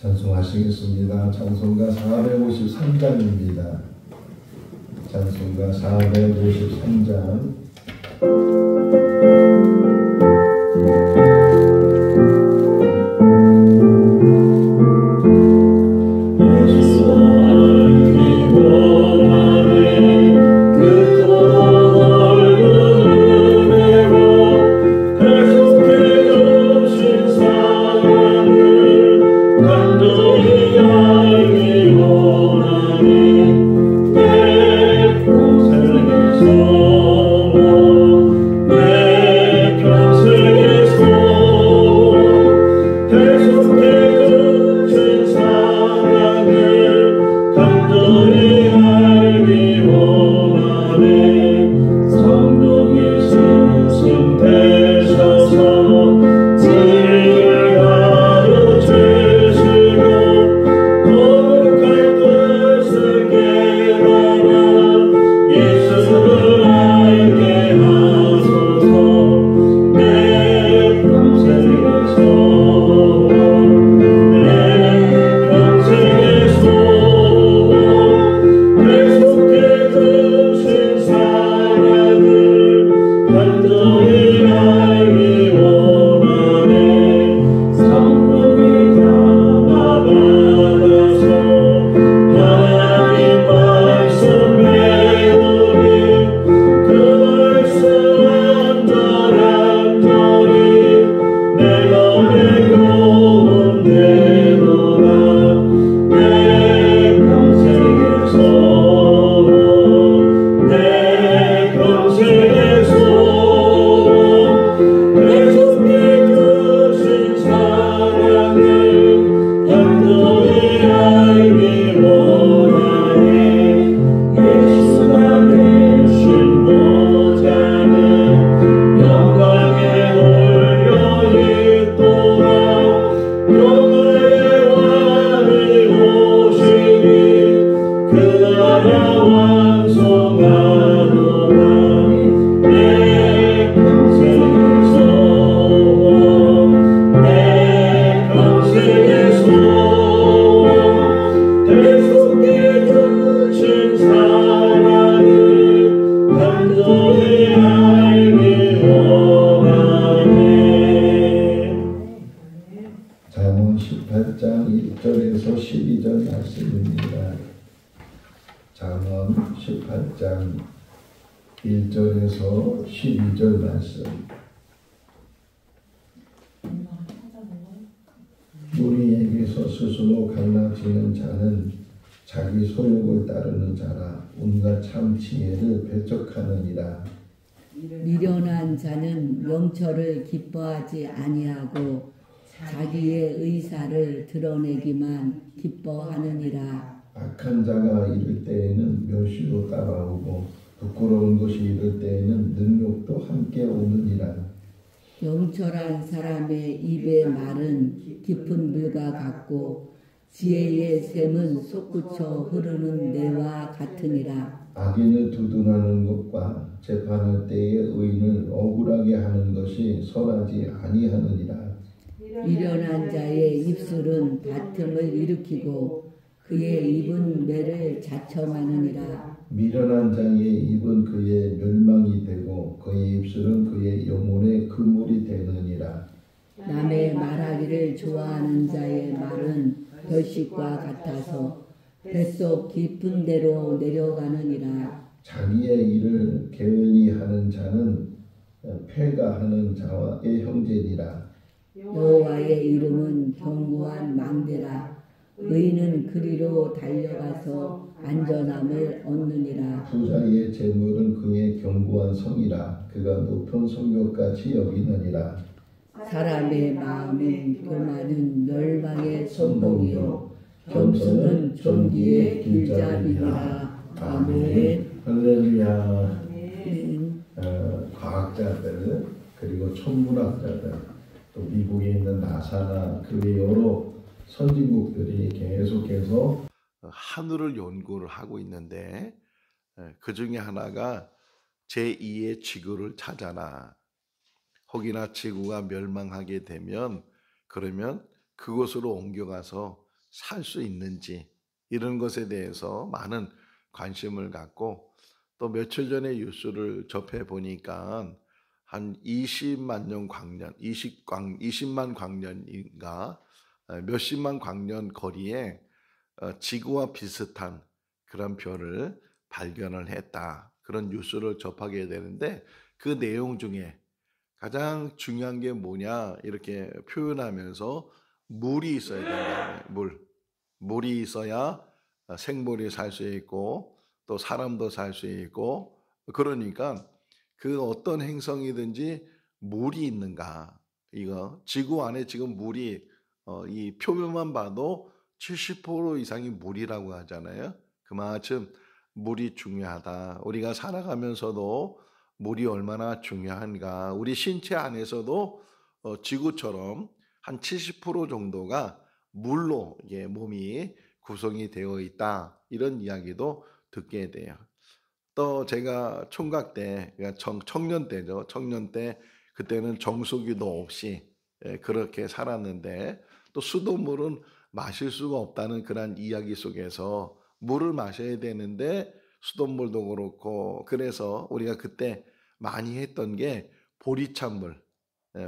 찬송하시겠습니다. 찬송가 453장입니다. 찬송가 453장. 잠언 18장 1절에서 12절 말씀입니다. 잠언 18장 1절에서 12절 말씀. 무리에게서 스스로 갈라지는 자는 자기 소욕을 따르는 자라. 온갖 참 지혜를 배척하느니라. 미련한 자는 명철을 기뻐하지 아니하고 자기의 의사를 드러내기만 기뻐하느니라. 악한 자가 이를 때에는 멸시도 따라오고 부끄러운 것이 이를 때에는 능욕도 함께 오느니라. 명철한 사람의 입의 말은 깊은 물과 같고 지혜의 샘은 솟구쳐 흐르는 내와 같으니라. 악인을 두둔하는 것과 재판할 때의 의인을 억울하게 하는 것이 선하지 아니하느니라. 미련한 자의 입술은 다툼을 일으키고 그의 입은 매를 자청하느니라. 미련한 자의 입은 그의 멸망이 되고 그의 입술은 그의 영혼의 그물이 되느니라. 남의 말하기를 좋아하는 자의 말은 별식과 같아서 뱃속 깊은 데로 내려가느니라. 자기의 일을 게을리 하는 자는 패가하는 자와의 형제니라. 여호와의 이름은 견고한 망대라. 의인은 그리로 달려가서 안전함을 얻느니라. 부자의 재물은 그의 견고한 성이라. 그가 높은 성벽같이 여기느니라. 사람의 마음은 교만은 멸망의 선봉이요 겸손은 존귀의 길잡이니라. 아멘. 할렐루야. 과학자들 그리고 천문학자들 또 미국에 있는 나사나 그 외 여러 선진국들이 계속해서 하늘을 연구를 하고 있는데 그 중에 하나가 제2의 지구를 찾아라. 혹이나 지구가 멸망하게 되면 그러면 그곳으로 옮겨가서 살 수 있는지 이런 것에 대해서 많은 관심을 갖고 또 며칠 전에 뉴스를 접해 보니까 한 20만 년 광년, 20만 광년인가 몇십만 광년 거리에 지구와 비슷한 그런 별을 발견을 했다. 그런 뉴스를 접하게 되는데 그 내용 중에 가장 중요한 게 뭐냐 이렇게 표현하면서 물이 있어야 된다. 물이 있어야 생물이 살 수 있고 또 사람도 살 수 있고 그러니까 그 어떤 행성이든지 물이 있는가 이거 지구 안에 지금 물이 이 표면만 봐도 70% 이상이 물이라고 하잖아요. 그만큼 물이 중요하다. 우리가 살아가면서도 물이 얼마나 중요한가. 우리 신체 안에서도 지구처럼 한 70% 정도가 물로 몸이 구성이 되어 있다. 이런 이야기도 듣게 돼요. 또 제가 총각 때, 그러니까 청년 때죠. 청년 때 그때는 정수기도 없이 그렇게 살았는데 또 수돗물은 마실 수가 없다는 그런 이야기 속에서 물을 마셔야 되는데 수돗물도 그렇고 그래서 우리가 그때 많이 했던 게 보리찬물,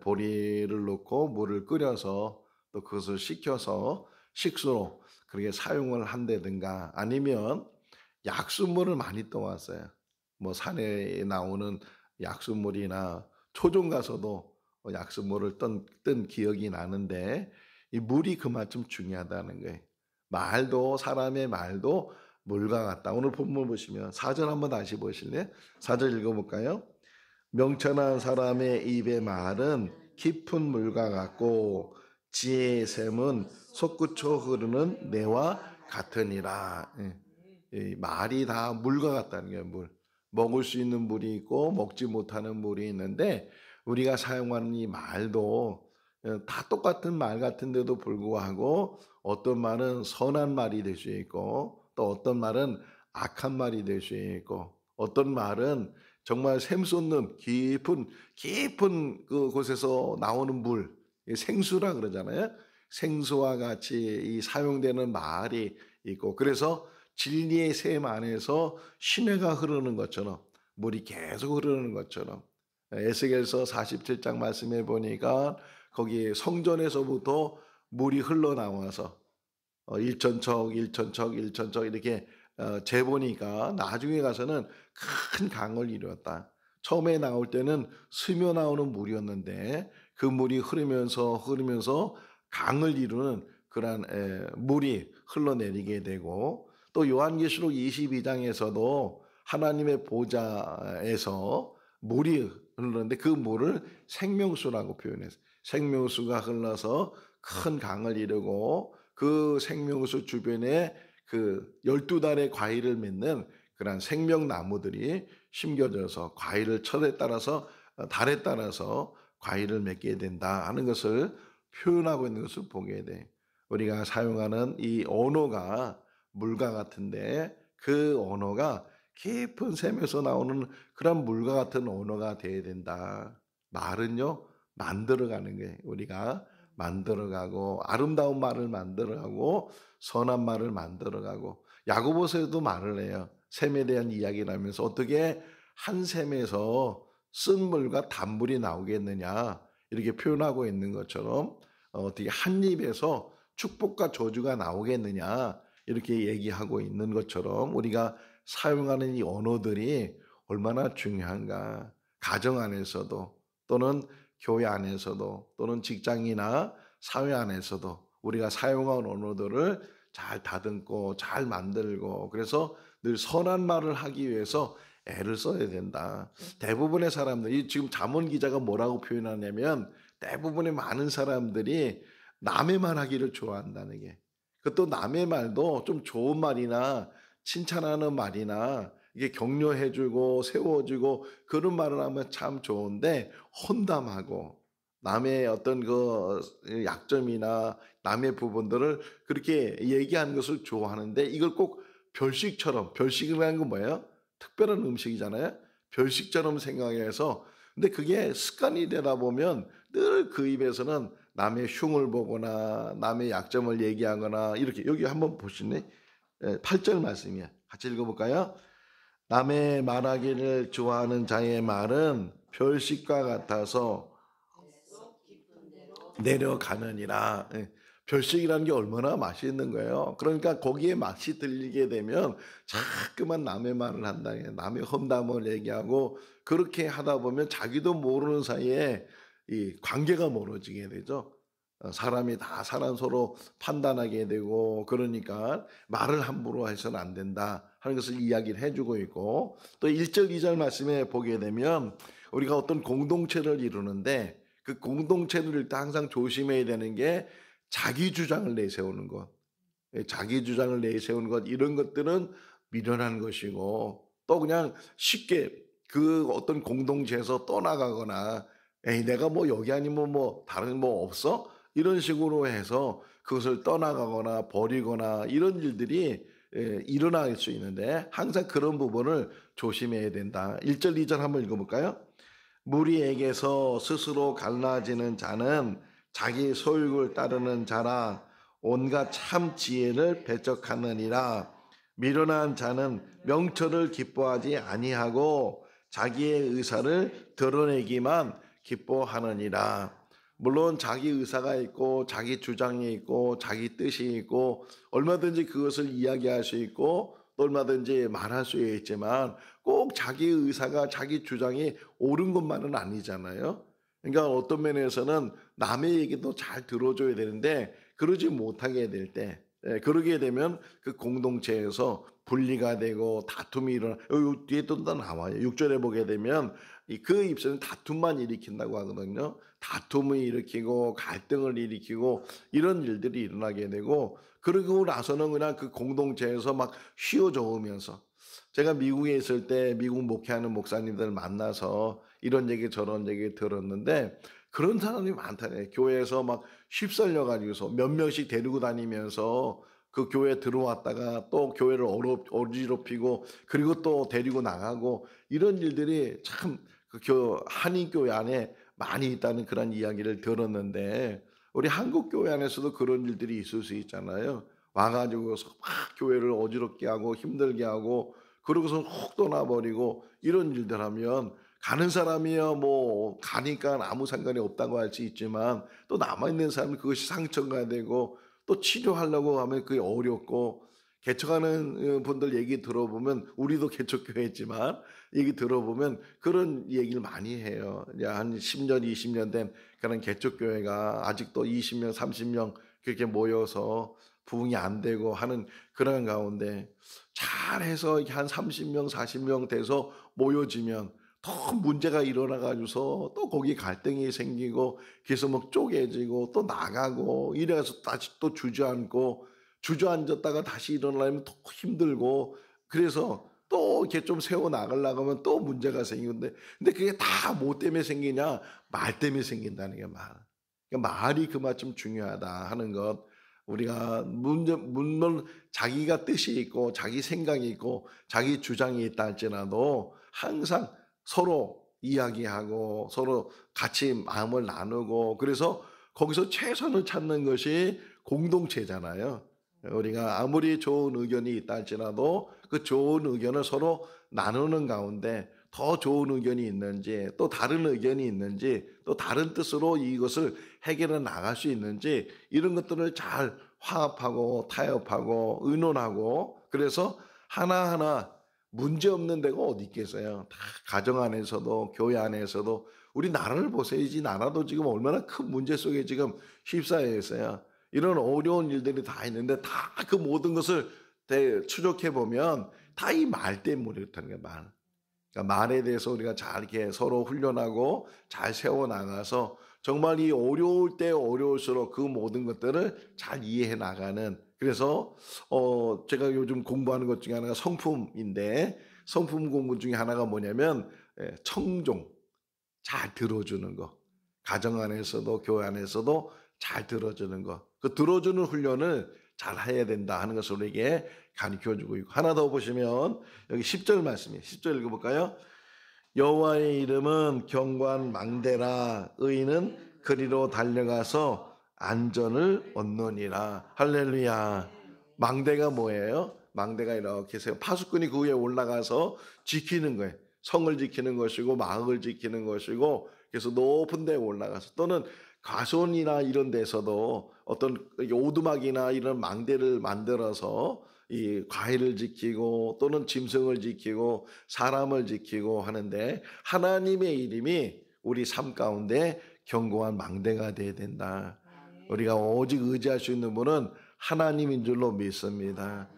보리를 넣고 물을 끓여서 또 그것을 식혀서 식수로 그렇게 사용을 한다든가 아니면 약수물을 많이 떠왔어요. 뭐 산에 나오는 약수물이나 초종 가서도 약수물을 뜬 기억이 나는데 이 물이 그만큼 중요하다는 거예요. 말도 사람의 말도 물과 같다. 오늘 본문 보시면 4절 한번 다시 보실래요? 4절 읽어볼까요? 명철한 사람의 입의 말은 깊은 물과 같고 지혜의 샘은 솟구쳐 흐르는 내와 같으니라. 이 말이 다 물과 같다는 거예요. 물. 먹을 수 있는 물이 있고 먹지 못하는 물이 있는데 우리가 사용하는 이 말도 다 똑같은 말 같은데도 불구하고 어떤 말은 선한 말이 될 수 있고 또 어떤 말은 악한 말이 될 수 있고 어떤 말은 정말 샘솟는 깊은 그 곳에서 나오는 물, 생수라 그러잖아요. 생수와 같이 이 사용되는 말이 있고 그래서 진리의 샘 안에서 시내가 흐르는 것처럼 물이 계속 흐르는 것처럼 에스겔서 47장 말씀해 보니까 거기 성전에서부터 물이 흘러나와서 1천척 이렇게 재보니까 나중에 가서는 큰 강을 이루었다. 처음에 나올 때는 스며 나오는 물이었는데 그 물이 흐르면서 강을 이루는 그런 물이 흘러내리게 되고 또 요한계시록 22장에서도 하나님의 보좌에서 물이 흐르는데 그 물을 생명수라고 표현했어요. 생명수가 흘러서 큰 강을 이루고 그 생명수 주변에 그 12달의 과일을 맺는 그런 생명나무들이 심겨져서 과일을 달에 따라서 과일을 맺게 된다 하는 것을 표현하고 있는 것을 보게 돼. 우리가 사용하는 이 언어가 물과 같은데 그 언어가 깊은 샘에서 나오는 그런 물과 같은 언어가 되어야 된다. 말은요 만들어가는 거예요. 우리가 만들어가고 아름다운 말을 만들어가고 선한 말을 만들어가고 야고보서에도 말을 해요. 샘에 대한 이야기를 하면서 어떻게 한 샘에서 쓴 물과 단물이 나오겠느냐 이렇게 표현하고 있는 것처럼 어떻게 한 입에서 축복과 저주가 나오겠느냐 이렇게 얘기하고 있는 것처럼 우리가 사용하는 이 언어들이 얼마나 중요한가. 가정 안에서도 또는 교회 안에서도 또는 직장이나 사회 안에서도 우리가 사용한 언어들을 잘 다듬고 잘 만들고 그래서 늘 선한 말을 하기 위해서 애를 써야 된다. 대부분의 사람들이 지금 잠언 기자가 뭐라고 표현하냐면 대부분의 많은 사람들이 남의 말 하기를 좋아한다는 게 그것도 남의 말도 좀 좋은 말이나 칭찬하는 말이나 이게 격려해주고 세워주고 그런 말을 하면 참 좋은데 헌담하고 남의 어떤 그 약점이나 남의 부분들을 그렇게 얘기하는 것을 좋아하는데 이걸 꼭 별식이라는 건 뭐예요? 특별한 음식이잖아요. 별식처럼 생각해서 근데 그게 습관이 되다 보면 늘 그 입에서는 남의 흉을 보거나 남의 약점을 얘기하거나 이렇게 여기 한번 보시네. 8절 말씀이야. 같이 읽어볼까요? 남의 말하기를 좋아하는 자의 말은 별식과 같아서 내려가느니라. 별식이라는 게 얼마나 맛있는 거예요. 그러니까 거기에 맛이 들리게 되면 자꾸만 남의 말을 한다. 남의 험담을 얘기하고 그렇게 하다 보면 자기도 모르는 사이에 이 관계가 멀어지게 되죠. 사람이 다 사람 서로 판단하게 되고 그러니까 말을 함부로 해서는 안 된다 하는 것을 이야기를 해주고 있고 또 1절 2절 말씀에 보게 되면 우리가 어떤 공동체를 이루는데 그 공동체를 일때 항상 조심해야 되는 게 자기 주장을 내세우는 것, 자기 주장을 내세우는 것 이런 것들은 미련한 것이고 또 그냥 쉽게 그 어떤 공동체에서 떠나가거나 에이 내가 뭐 여기 아니면 뭐 다른 뭐 없어? 이런 식으로 해서 그것을 떠나가거나 버리거나 이런 일들이 일어날 수 있는데 항상 그런 부분을 조심해야 된다. 1절 2절 한번 읽어볼까요? 무리에게서 스스로 갈라지는 자는 자기 소욕을 따르는 자라 온갖 참 지혜를 배척하느니라. 미련한 자는 명철을 기뻐하지 아니하고 자기의 의사를 드러내기만 기뻐하느니라. 물론 자기 의사가 있고 자기 주장이 있고 자기 뜻이 있고 얼마든지 그것을 이야기할 수 있고 또 얼마든지 말할 수 있지만 꼭 자기 의사가 자기 주장이 옳은 것만은 아니잖아요. 그러니까 어떤 면에서는 남의 얘기도 잘 들어줘야 되는데 그러지 못하게 될 때 그러게 되면 그 공동체에서 분리가 되고 다툼이 일어나 여기 뒤에 또 나와요. 6절에 보게 되면 그 입술은 다툼만 일으킨다고 하거든요. 다툼을 일으키고 갈등을 일으키고 이런 일들이 일어나게 되고 그러고 나서는 그냥 그 공동체에서 막 휘어져오면서 제가 미국에 있을 때 미국 목회하는 목사님들 만나서 이런 얘기 저런 얘기 들었는데 그런 사람이 많다네. 교회에서 막 휩쓸려 가지고서 몇 명씩 데리고 다니면서 그 교회 들어왔다가 또 교회를 어지럽히고 그리고 또 데리고 나가고 이런 일들이 참 그 한인교회 안에 많이 있다는 그런 이야기를 들었는데 우리 한국교회 안에서도 그런 일들이 있을 수 있잖아요. 와가지고서 막 교회를 어지럽게 하고 힘들게 하고 그러고서 훅 떠나버리고 이런 일들 하면 가는 사람이야 뭐 가니까 아무 상관이 없다고 할 수 있지만 또 남아있는 사람은 그것이 상처가 되고 또 치료하려고 하면 그게 어렵고 개척하는 분들 얘기 들어보면 우리도 개척교회지만 얘기 들어보면 그런 얘기를 많이 해요. 이제 한 10년, 20년 된 그런 개척교회가 아직도 20명, 30명 그렇게 모여서 부흥이 안 되고 하는 그런 가운데 잘해서 한 30명, 40명 돼서 모여지면 더 문제가 일어나 가지고서 또 거기 갈등이 생기고 그래서 막 쪼개지고 또 나가고 이래서 다시 또 주저앉았다가 다시 일어나려면 더 힘들고 그래서 또 이렇게 좀 세워 나가려고 하면 또 문제가 생기는데 근데 그게 다 뭐 때문에 생기냐? 말 때문에 생긴다는 게 말. 그러니까 말이 그만큼 중요하다 하는 것. 우리가 물론 자기가 뜻이 있고 자기 생각이 있고 자기 주장이 있다 할지라도 항상 서로 이야기하고 서로 같이 마음을 나누고 그래서 거기서 최선을 찾는 것이 공동체잖아요. 우리가 아무리 좋은 의견이 있다 할지라도 그 좋은 의견을 서로 나누는 가운데 더 좋은 의견이 있는지 또 다른 의견이 있는지 또 다른 뜻으로 이것을 해결해 나갈 수 있는지 이런 것들을 잘 화합하고 타협하고 의논하고 그래서 하나하나 문제 없는 데가 어디 있겠어요. 다 가정 안에서도 교회 안에서도 우리 나라를 보세요. 이 나라도 지금 얼마나 큰 문제 속에 지금 휩싸여 있어요. 이런 어려운 일들이 다 있는데 다 그 모든 것을 추적해 보면 다 이 말 때문에 그렇다는 거예요. 말. 그러니까 말에 대해서 우리가 잘 이렇게 서로 훈련하고 잘 세워 나가서 정말 이 어려울 때 어려울수록 그 모든 것들을 잘 이해해 나가는 그래서 제가 요즘 공부하는 것 중에 하나가 성품인데 성품 공부 중에 하나가 뭐냐면 청종 잘 들어주는 거 가정 안에서도 교회 안에서도 잘 들어주는 거 그 들어주는 훈련을 잘 해야 된다 하는 것을 우리에게 가르쳐주고 있고 하나 더 보시면 여기 10절 말씀이에요. 10절 읽어볼까요? 여호와의 이름은 경관 망대라 의인은 그리로 달려가서 안전을 얻느니라. 할렐루야. 망대가 뭐예요? 망대가 이렇게 세워 파수꾼이 그 위에 올라가서 지키는 거예요. 성을 지키는 것이고 마을을 지키는 것이고, 그래서 높은 데에 올라가서, 또는 가손이나 이런 데서도 어떤 오두막이나 이런 망대를 만들어서 이 과일을 지키고 또는 짐승을 지키고 사람을 지키고 하는데, 하나님의 이름이 우리 삶 가운데 견고한 망대가 되어야 된다. 우리가 오직 의지할 수 있는 분은 하나님인 줄로 믿습니다.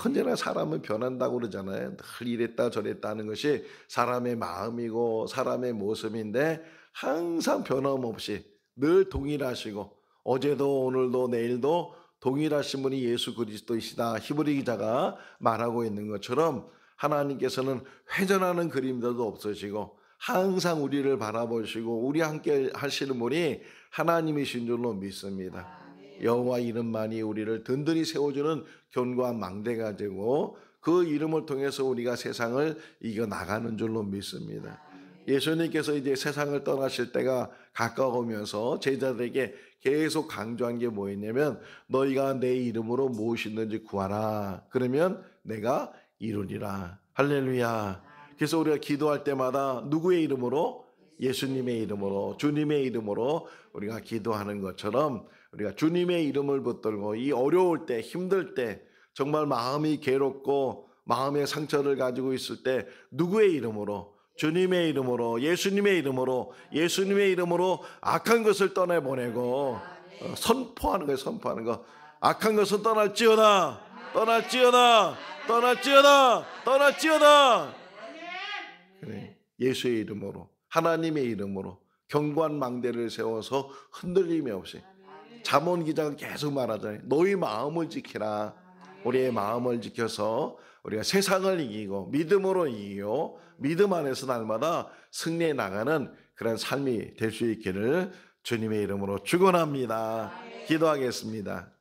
언제나 사람은 변한다고 그러잖아요. 늘 이랬다 저랬다 하는 것이 사람의 마음이고 사람의 모습인데, 항상 변함없이 늘 동일하시고, 어제도 오늘도 내일도 동일하신 분이 예수 그리스도이시다, 히브리 기자가 말하고 있는 것처럼 하나님께서는 회전하는 그림들도 없으시고 항상 우리를 바라보시고 우리 함께 하시는 분이 하나님이신 줄로 믿습니다. 여호와 이름만이 우리를 든든히 세워주는 견고한 망대가 되고, 그 이름을 통해서 우리가 세상을 이겨나가는 줄로 믿습니다. 예수님께서 이제 세상을 떠나실 때가 가까워오면서 제자들에게 계속 강조한 게 뭐였냐면, 너희가 내 이름으로 무엇이든지 구하라, 그러면 내가 이루리라. 할렐루야. 그래서 우리가 기도할 때마다 누구의 이름으로? 예수님의 이름으로, 주님의 이름으로 우리가 기도하는 것처럼, 우리가 주님의 이름을 붙들고 이 어려울 때, 힘들 때, 정말 마음이 괴롭고 마음의 상처를 가지고 있을 때 누구의 이름으로? 주님의 이름으로, 예수님의 이름으로, 예수님의 이름으로 악한 것을 떠내보내고 선포하는 거예요. 선포하는 거. 악한 것은 떠날지어다, 떠날지어다, 떠날지어다, 떠날지어다. 그래. 예수의 이름으로, 하나님의 이름으로 견고한 망대를 세워서 흔들림이 없이. 잠언 기자가 계속 말하잖아요. 너희 마음을 지키라. 우리의 마음을 지켜서 우리가 세상을 이기고 믿음으로 이기고 믿음 안에서 날마다 승리해 나가는 그런 삶이 될 수 있기를 주님의 이름으로 축원합니다. 기도하겠습니다.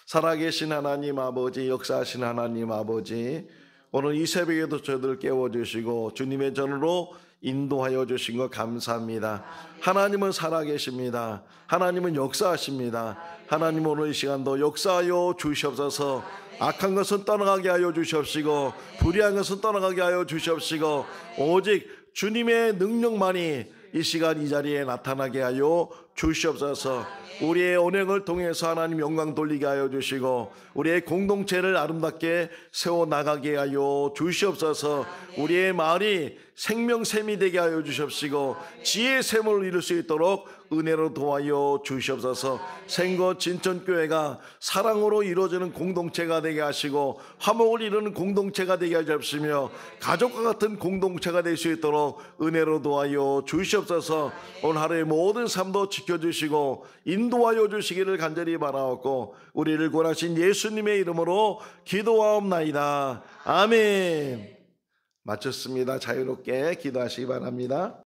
살아계신 하나님 아버지, 역사하신 하나님 아버지, 오늘 이 새벽에도 저희들 깨워주시고 주님의 전으로 인도하여 주신 것 감사합니다. 하나님은 살아계십니다. 하나님은 역사하십니다. 하나님 오늘 이 시간도 역사하여 주시옵소서. 악한 것은 떠나가게 하여 주시옵시고 불의한 것은 떠나가게 하여 주시옵시고, 오직 주님의 능력만이 이 시간 이 자리에 나타나게 하여 주시옵소서. 우리의 언행을 통해서 하나님 영광 돌리게 하여 주시고 우리의 공동체를 아름답게 세워나가게 하여 주시옵소서. 우리의 말이 생명샘이 되게 하여 주시옵시고 지혜의 샘을 이룰 수 있도록 은혜로 도와여 주시옵소서. 생거 진천교회가 사랑으로 이루어지는 공동체가 되게 하시고 화목을 이루는 공동체가 되게 하시며 가족과 같은 공동체가 될 수 있도록 은혜로 도와여 주시옵소서. 오늘 하루의 모든 삶도 지켜주시고 인도하여 주시기를 간절히 바라옵고 우리를 구원하신 예수님의 이름으로 기도하옵나이다. 아멘. 마쳤습니다. 자유롭게 기도하시기 바랍니다.